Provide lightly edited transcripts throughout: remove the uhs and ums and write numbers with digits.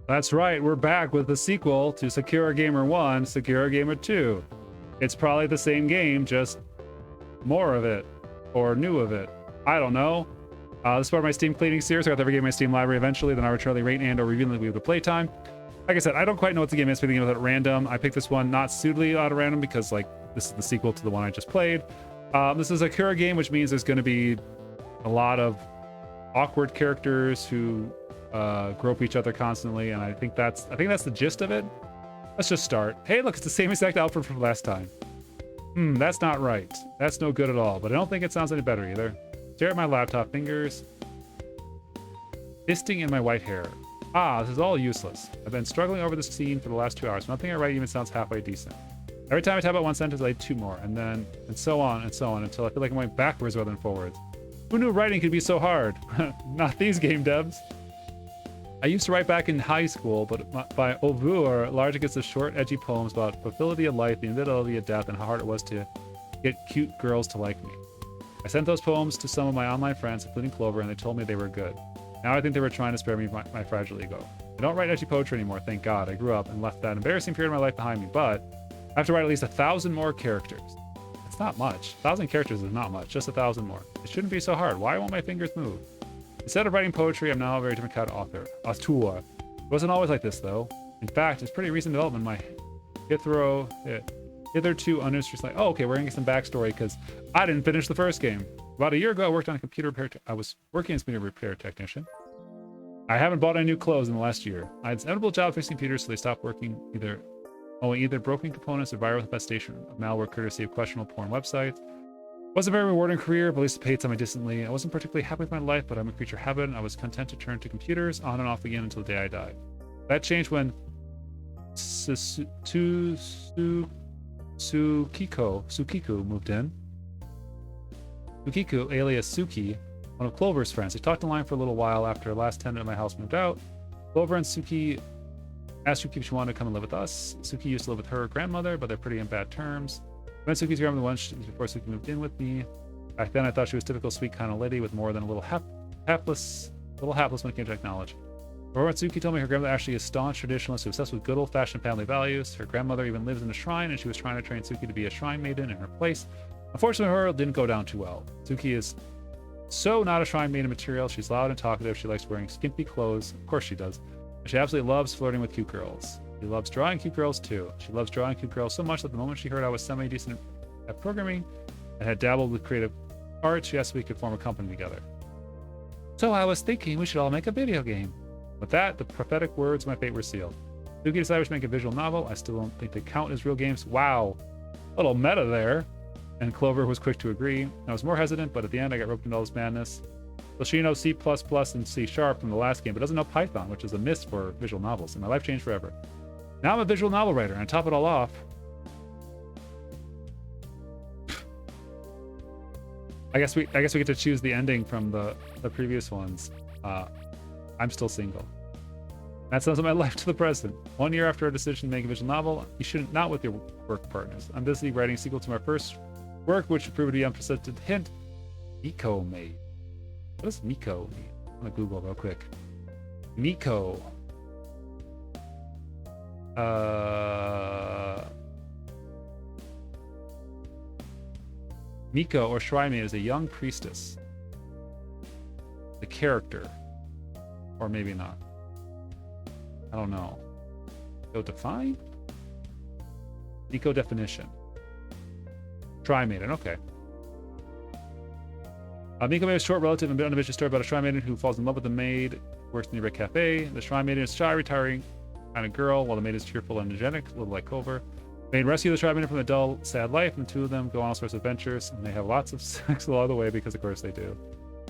That's right, we're back with the sequel to Sakura Gamer 1, Sakura Gamer 2. It's probably the same game, just more of it, or new of it. I don't know. This is part of my Steam cleaning series. I got every game in my Steam library eventually, then arbitrarily rate and or revealing that we have the playtime. Like I said, I don't quite know what the game is for the game at random. I picked this one not suitably out of random because like this is the sequel to the one I just played. This is a Sakura game, which means there's going to be a lot of awkward characters who grope each other constantly, and I think that's the gist of it. Let's just start. Hey, look, it's the same exact outfit from last time. That's not right. That's no good at all, but I don't think it sounds any better either. Stare at my laptop fingers. Fisting in my white hair. This is all useless. I've been struggling over this scene for the last 2 hours. Nothing I write even sounds halfway decent. Every time I type out one sentence, I add 2 more, and so on until I feel like I'm going backwards rather than forwards. Who knew writing could be so hard? Not these game devs. I used to write back in high school, but by Ovur, largely gets the short, edgy poems about fulfillity of life, the inevitability of death, and how hard it was to get cute girls to like me. I sent those poems to some of my online friends, including Clover, and they told me they were good. Now I think they were trying to spare me my fragile ego. I don't write edgy poetry anymore, thank God. I grew up and left that embarrassing period of my life behind me, but I have to write at least 1,000 more characters. It's not much. 1,000 characters is not much, just 1,000 more. It shouldn't be so hard. Why won't my fingers move? Instead of writing poetry, I'm now a very different kind of author. Auteur. It wasn't always like this, though. In fact, it's pretty recent development. My hitherto uninteresting. Like, oh, okay, we're gonna get some backstory because I didn't finish the first game. About a year ago, I worked on a computer repair. I was working as a computer repair technician. I haven't bought any new clothes in the last year. I had an inevitable job fixing computers, so they stopped working either broken components or viral infestation of malware courtesy of questionable porn websites. It wasn't a very rewarding career, but at least it paid semi-decently. I wasn't particularly happy with my life, but I'm a creature of habit, and I was content to turn to computers on and off again until the day I died. That changed when Sukiku moved in. Sukiku, alias Suki, one of Clover's friends. They talked online for a little while after the last tenant at my house moved out. Clover and Suki asked Suki if she wanted to come and live with us. Suki used to live with her grandmother, but they're pretty in bad terms. I met Suki's grandmother once before Suki moved in with me. Back then, I thought she was a typical sweet kind of lady with more than a little hapless when it came to technology. However, Suki told me her grandmother actually is a staunch traditionalist who is obsessed with good old-fashioned family values. Her grandmother even lives in a shrine, and she was trying to train Suki to be a shrine maiden in her place. Unfortunately, her didn't go down too well. Suki is so not a shrine maiden material. She's loud and talkative. She likes wearing skimpy clothes. Of course she does. And she absolutely loves flirting with cute girls. She loves drawing cute girls too. She loves drawing cute girls so much that the moment she heard I was semi-decent at programming and had dabbled with creative art, she asked if we could form a company together. So I was thinking we should all make a video game. With that, the prophetic words of my fate were sealed. Suki decided to make a visual novel. I still don't think they count as real games. Wow, a little meta there. And Clover was quick to agree. I was more hesitant, but at the end I got roped into all this madness. So she knows C++ and C# from the last game, but doesn't know Python, which is a miss for visual novels, and my life changed forever. Now I'm a visual novel writer, and to top it all off, I guess we get to choose the ending from the previous ones. I'm still single. That sums up my life to the present. 1 year after our decision to make a visual novel, you shouldn't not with your work partners. I'm busy writing a sequel to my first work, which would prove to be unprecedented hint. Miko made. What does Miko mean? I'm gonna Google real quick. Miko. Miko, or Shrine Maid, is a young priestess. The character. Or maybe not. I don't know. Miko define? Miko definition. Shrine Maiden, okay. Miko Maid is a short, relative, and bit unambitious story about a Shrine Maiden who falls in love with the maid, works in a nearby cafe. The Shrine Maiden is a shy, retiring kind of girl, while the maid is cheerful and energetic, a little like Clover. The maid rescues the Shrine Maiden from a dull, sad life, and the two of them go on all sorts of adventures, and they have lots of sex along the way, because of course they do.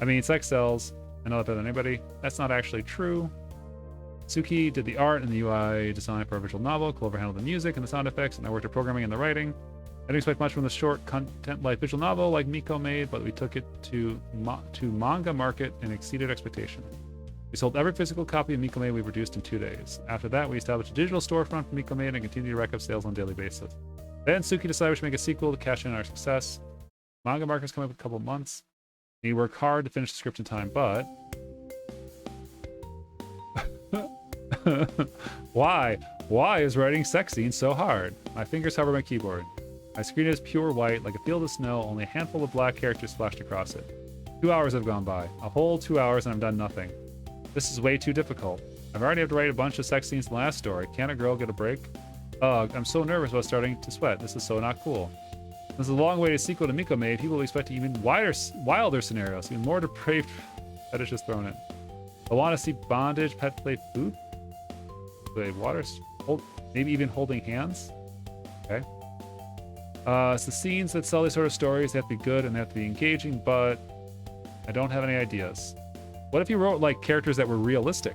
I mean, sex sells. I know that better than anybody. That's not actually true. Suki did the art and the UI design for our visual novel. Clover handled the music and the sound effects, and I worked at programming and the writing. I didn't expect much from the short content-like visual novel like Miko made, but we took it to manga market and exceeded expectation. We sold every physical copy of Miko Made we produced in 2 days. After that, we established a digital storefront for Miko Made and continued to rack up sales on a daily basis. Then Suki decided we should make a sequel to cash in our success. Manga market's coming up in a couple of months. We worked hard to finish the script in time, but Why? Why is writing sex scenes so hard? My fingers hover my keyboard. My screen is pure white, like a field of snow, only a handful of black characters splashed across it. 2 hours have gone by. A whole 2 hours and I've done nothing. This is way too difficult. I've already had to write a bunch of sex scenes in the last story. Can't a girl get a break? Ugh, I'm so nervous about starting to sweat. This is so not cool. This is a long-awaited sequel to Miko made. People will expect even wilder scenarios, even more depraved fetishes thrown in. I want to see bondage, pet play, food, play water, maybe even holding hands. Okay. It's the scenes that sell these sort of stories. They have to be good and they have to be engaging, but I don't have any ideas. What if you wrote like characters that were realistic?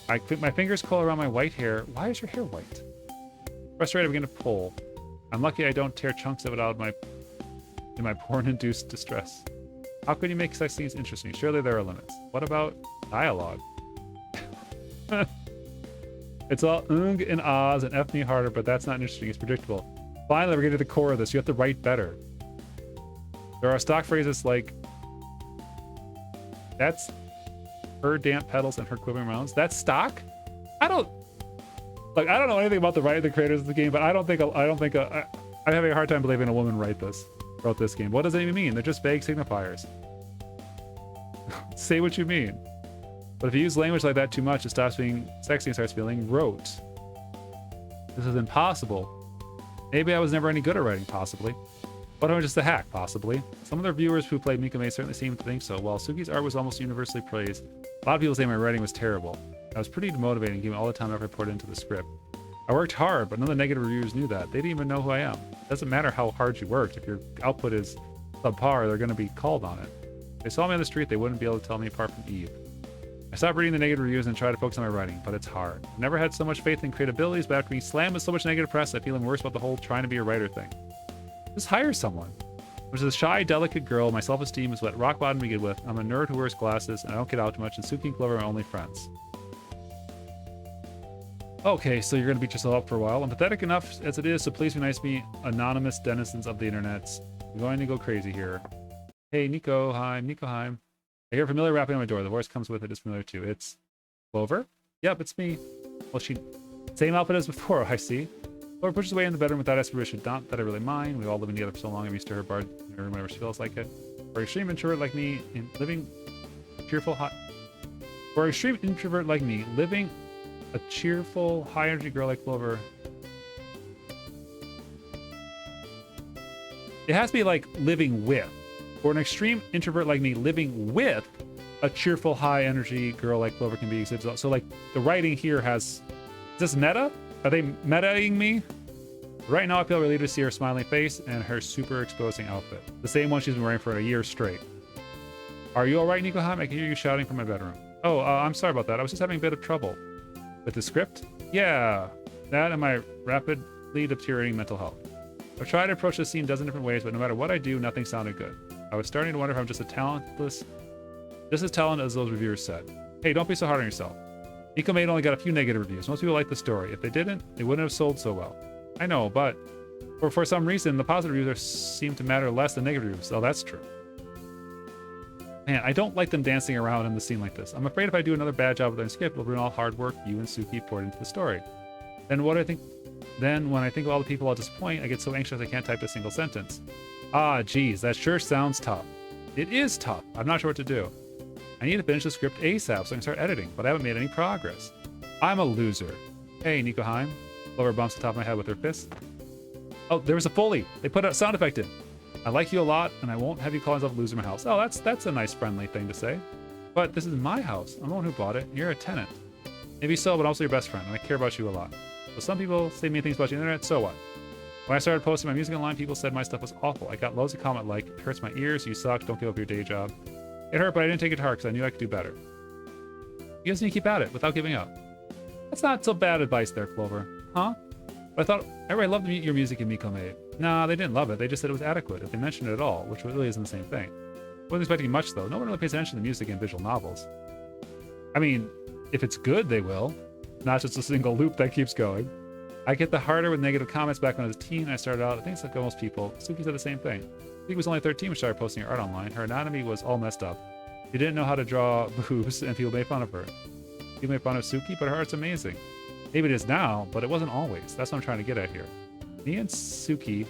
My fingers curl around my white hair. Why is your hair white? Frustrated, I begin to pull. I'm lucky I don't tear chunks of it out in my porn-induced distress. How could you make sex scenes interesting? Surely there are limits. What about dialogue? It's all and ahs and F me harder, but that's not interesting. It's predictable. Finally, we're getting to the core of this. You have to write better. There are stock phrases like, that's her damp petals and her quivering mounds. That's stock? I don't know anything about the writing of the creators of the game, but I'm having a hard time believing a woman wrote this game. What does it even mean? They're just vague signifiers. Say what you mean. But if you use language like that too much, it stops being sexy and starts feeling rote. This is impossible. Maybe I was never any good at writing, possibly. What am I just a hack, possibly? Some of the viewers who played Miko certainly seem to think so. While Suki's art was almost universally praised, a lot of people say my writing was terrible. I was pretty demotivating given all the time I poured into the script. I worked hard, but none of the negative reviewers knew that. They didn't even know who I am. It doesn't matter how hard you worked. If your output is subpar, they're going to be called on it. If they saw me on the street, they wouldn't be able to tell me apart from Eve. I stopped reading the negative reviews and tried to focus on my writing, but it's hard. I've never had so much faith in creative abilities, but after being slammed with so much negative press, I'm feeling worse about the whole trying to be a writer thing. Just hire someone. Which is a shy, delicate girl. My self-esteem is what rock bottom begin with. I'm a nerd who wears glasses, and I don't get out too much, and Suki and Clover are my only friends. Okay, so you're going to beat yourself up for a while. I'm pathetic enough as it is, so please be nice to me, anonymous denizens of the internet. I'm going to go crazy here. Hey, Nico, Heim, Nico, Heim. I hear familiar rapping on my door. The voice comes with it is familiar too. It's Clover? Yep, it's me. Well, same outfit as before, I see. Clover pushes away in the bedroom without aspiration. Not that I really mind. We've all lived together for so long. I'm used to her barred in her room whenever she feels like it. For an extreme introvert like me, living a cheerful high energy girl like Clover. It has to be like living with. For an extreme introvert like me, living with a cheerful, high energy girl like Clover can be exhibited. So like the writing here is this meta? Are they metaing me? Right now I feel relieved to see her smiling face and her super exposing outfit. The same one she's been wearing for a year straight. Are you alright, Nico Ham? I can hear you shouting from my bedroom. Oh, I'm sorry about that. I was just having a bit of trouble. With the script? Yeah, that and my rapidly deteriorating mental health. I've tried to approach this scene a dozen different ways, but no matter what I do, nothing sounded good. I was starting to wonder if I'm just as talented as those reviewers said. Hey, don't be so hard on yourself. Miko only got a few negative reviews. Most people liked the story. If they didn't, it wouldn't have sold so well. I know, but for some reason, the positive reviews seem to matter less than negative reviews. Oh, that's true. Man, I don't like them dancing around in the scene like this. I'm afraid if I do another bad job with their script, it'll ruin all hard work you and Suki poured into the story. Then when I think of all the people I'll disappoint, I get so anxious I can't type a single sentence. Ah, geez, that sure sounds tough. It is tough. I'm not sure what to do. I need to finish the script ASAP so I can start editing, but I haven't made any progress. I'm a loser. Hey, Nico Heim. Clover bumps the top of my head with her fist. Oh, there was a Foley. They put a sound effect in. I like you a lot, and I won't have you call yourself a loser in my house. Oh, that's a nice, friendly thing to say. But this is my house. I'm the one who bought it. You're a tenant. Maybe so, but I'm also your best friend, and I care about you a lot. So some people say mean things about you on the internet, so what? When I started posting my music online, people said my stuff was awful. I got loads of comment like, it hurts my ears, you suck, don't give up your day job. It hurt, but I didn't take it to heart because I knew I could do better. You just need to keep at it without giving up. That's not so bad advice there, Clover. Huh? But I thought everybody loved your music in Miko made. Nah, they didn't love it. They just said it was adequate, if they mentioned it at all, which really isn't the same thing. Wasn't expecting much, though. No one really pays attention to music in visual novels. I mean, if it's good, they will. Not just a single loop that keeps going. I get the harder with negative comments back when I was a teen. I started out, I think it's like most people. Suki said the same thing. Suki was only 13 when she started posting her art online. Her anatomy was all messed up. She didn't know how to draw boobs, and people made fun of her. People make fun of Suki, but her art's amazing. Maybe it is now, but it wasn't always. That's what I'm trying to get at here. Me and Suki,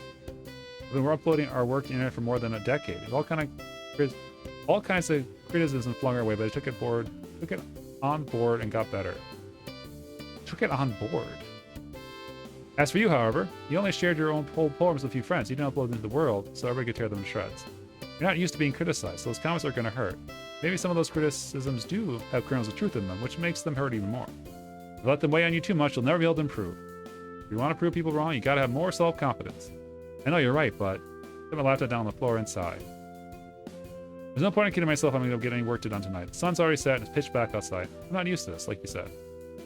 we're uploading our work to the internet for more than a decade. All kinds of criticism flung our way, but I took it on board and got better. Took it on board. As for you, however, you only shared your own whole poems with a few friends. You didn't upload them to the world, so everybody could tear them to shreds. You're not used to being criticized, so those comments are going to hurt. Maybe some of those criticisms do have kernels of truth in them, which makes them hurt even more. If you let them weigh on you too much, you'll never be able to improve. If you want to prove people wrong, you gotta have more self-confidence. I know you're right, but I put my laptop down on the floor and sigh. There's no point in kidding myself I'm gonna get any work done tonight. The sun's already set and it's pitch black outside. I'm not used to this, like you said.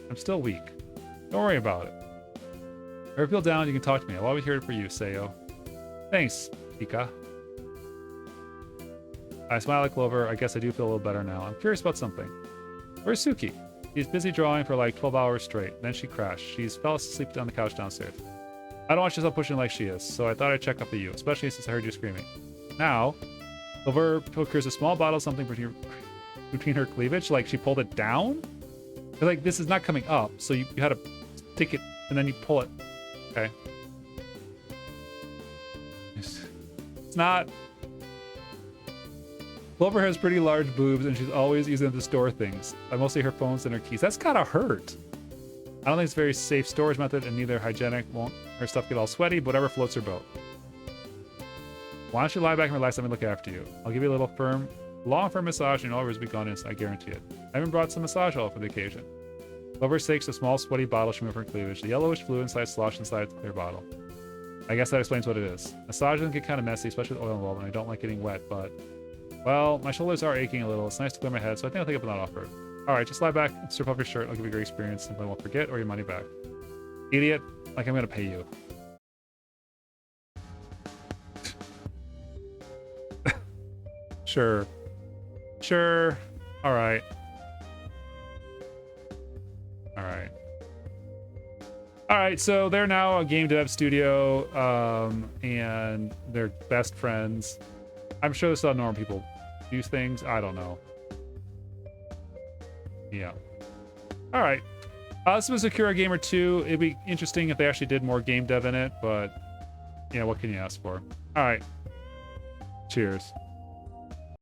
I'm still weak. Don't worry about it. If you ever feel down, you can talk to me. I'll always here for you, Sayo. Thanks, Pika. I smile at Clover. I guess I do feel a little better now. I'm curious about something. Where's Suki? She's busy drawing for like 12 hours straight. Then she crashed. She's fell asleep on the couch downstairs. I don't want you to stop pushing like she is, so I thought I'd check up with you, especially since I heard you screaming. Now, Clover procures a small bottle of something between her cleavage. Like she pulled it down? Like this is not coming up, so you had to stick it and then you pull it. Okay. It's not... Clover has pretty large boobs and she's always using them to store things. Mostly her phones and her keys. That's gotta hurt. I don't think it's a very safe storage method and neither hygienic. Won't her stuff get all sweaty, but whatever floats her boat. Why don't you lie back and relax, let me look after you. I'll give you a little long firm massage and all yours will be gone instant, I guarantee it. I even brought some massage oil for the occasion. Clover takes a small sweaty bottle from her cleavage. The yellowish fluid inside sloshed inside the clear bottle. I guess that explains what it is. Massage can get kind of messy, especially with oil involved, and I don't like getting wet, but... Well, my shoulders are aching a little. It's nice to clear my head, so I think I'll take up that offer. Alright, just lie back and strip off your shirt. I'll give you a great experience. Simply won't forget or your money back. Idiot. Like I'm gonna pay you. Sure. Sure. Alright. Alright. Alright, so they're now a game dev studio, and they're best friends. I'm sure this is how normal people do things. I don't know. Yeah. Alright. This was Sakura Gamer 2. It'd be interesting if they actually did more game dev in it, but, you know, what can you ask for? Alright. Cheers.